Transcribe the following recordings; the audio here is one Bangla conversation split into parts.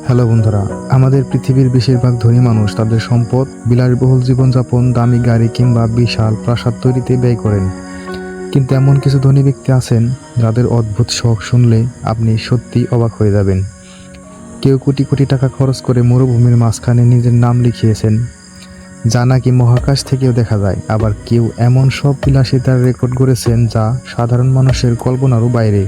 হ্যালো বন্ধুরা, আমাদের পৃথিবীর বেশিরভাগ ধনী মানুষ তাদের সম্পদ বিলাসবহুল জীবনযাপন, দামি গাড়ি কিংবা বিশাল প্রাসাদ তৈরিতে ব্যয় করেন। কিন্তু এমন কিছু ধনী ব্যক্তি আছেন যাদের অদ্ভুত শখ শুনলে আপনি সত্যি অবাক হয়ে যাবেন। কেউ কোটি কোটি টাকা খরচ করে মরুভূমির মাঝখানে নিজের নাম লিখিয়েছেন, যা নাকি মহাকাশ থেকেও দেখা যায়। আবার কেউ এমন সব বিলাসিতার রেকর্ড গড়েছেন যা সাধারণ মানুষের কল্পনারও বাইরে।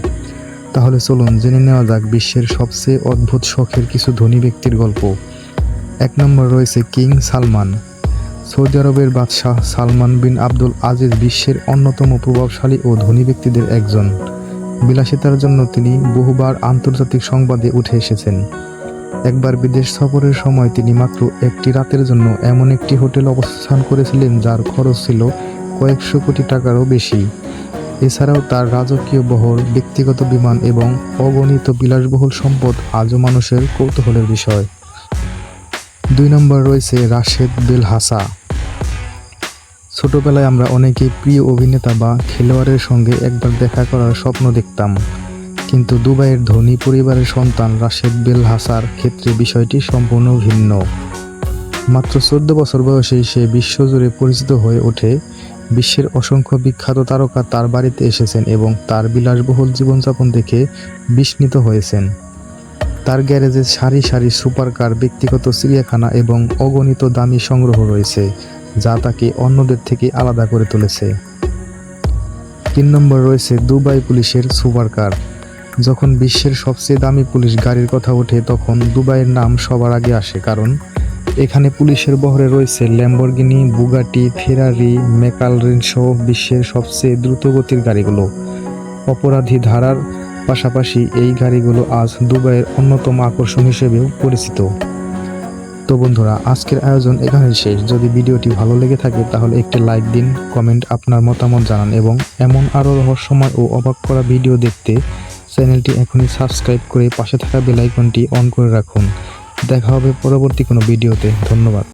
তাহলে চলুন জেনে নেওয়া যাক বিশ্বের সবচেয়ে অদ্ভুত শখের কিছু ধনী ব্যক্তির গল্প। 1 নম্বর রয়েছে কিং সালমান। সৌদি আরবের বাদশাহ সালমান বিন আব্দুল আজিজ বিশ্বের অন্যতম প্রভাবশালী ও ধনী ব্যক্তিদের একজন। বিলাসিতার জন্য তিনি বহুবার আন্তর্জাতিক সংবাদে উঠে এসেছেন। একবার বিদেশ সফরের সময় তিনি মাত্র একটি রাতের জন্য এমন একটি হোটেল অবস্থান করেছিলেন যার খরচ ছিল কয়েকশো কোটি টাকারও বেশি। এছাড়াও তার রাজকীয় বহর, ব্যক্তিগত বিমান এবং অগণিত বিলাসবহুল সম্পদ আজও মানুষের কৌতূহলের বিষয়। 2 নম্বর রয়েছে রাশেদ বেল হাসা। ছোটবেলায় আমরা অনেকেই প্রিয় অভিনেতা বা খেলোয়াড়ের সঙ্গে একবার দেখা করার স্বপ্ন দেখতাম, কিন্তু দুবাইয়ের ধনী পরিবারের সন্তান রাশেদ বেল হাসার ক্ষেত্রে বিষয়টি সম্পূর্ণ ভিন্ন। মাত্র 14 বছর বয়সেই সে বিশ্বজুড়ে পরিচিত হয়ে ওঠে। বিশ্বের অসংখ্য বিখ্যাত তারকা তার বাড়িতে এসেছেন এবং তার বিলাসবহুল জীবনযাপন দেখে বিস্মিত হয়েছেন। তার গ্যারেজে সারি সারি সুপারকার, ব্যক্তিগত চিড়িয়াখানা এবং অগণিত দামি সংগ্রহ রয়েছে, যা তাকে অন্যদের থেকে আলাদা করে তুলেছে। 3 নম্বর রয়েছে দুবাই পুলিশের সুপারকার। যখন বিশ্বের সবচেয়ে দামি পুলিশ গাড়ির কথা ওঠে তখন দুবাইয়ের নাম সবার আগে আসে, কারণ এখানে পুলিশের বহরে রয়েছে ল্যাম্বরগিনি, বুগাটি, ফেরারি, ম্যাকলারেন সহ বিশ্বের সবচেয়ে দ্রুতগতির গাড়িগুলো। অপরাধী ধারার পাশাপাশি এই গাড়িগুলো আজ দুবাইয়ের অন্যতম আকর্ষণ হিসেবেও পরিচিত। তো বন্ধুরা, আজকের আয়োজন এখানেই শেষ। যদি ভিডিওটি ভালো লেগে থাকে তাহলে একটি লাইক দিন, কমেন্ট আপনার মতামত জানান এবং এমন আরও রহস্যময় ও অবাক করা ভিডিও দেখতে চ্যানেলটি এখনই সাবস্ক্রাইব করে পাশে থাকা বেল আইকনটি অন করে রাখুন। দেখা হবে পরবর্তী কোনো ভিডিওতে। ধন্যবাদ।